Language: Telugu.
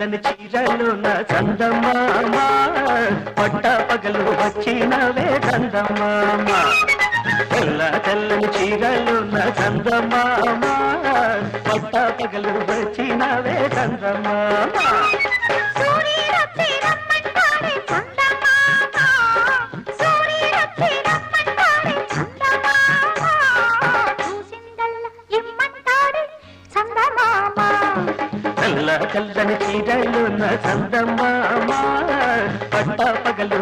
తెల్లని చీరలోన చందమామ పట్ట పగలు వచ్చినవే చందమామ తెల్లని చీరలోన చందమామ పట్ట పగలు వచ్చినవే చందమామ తెల్లని చీరలోన చందమామ పట్ట పగలు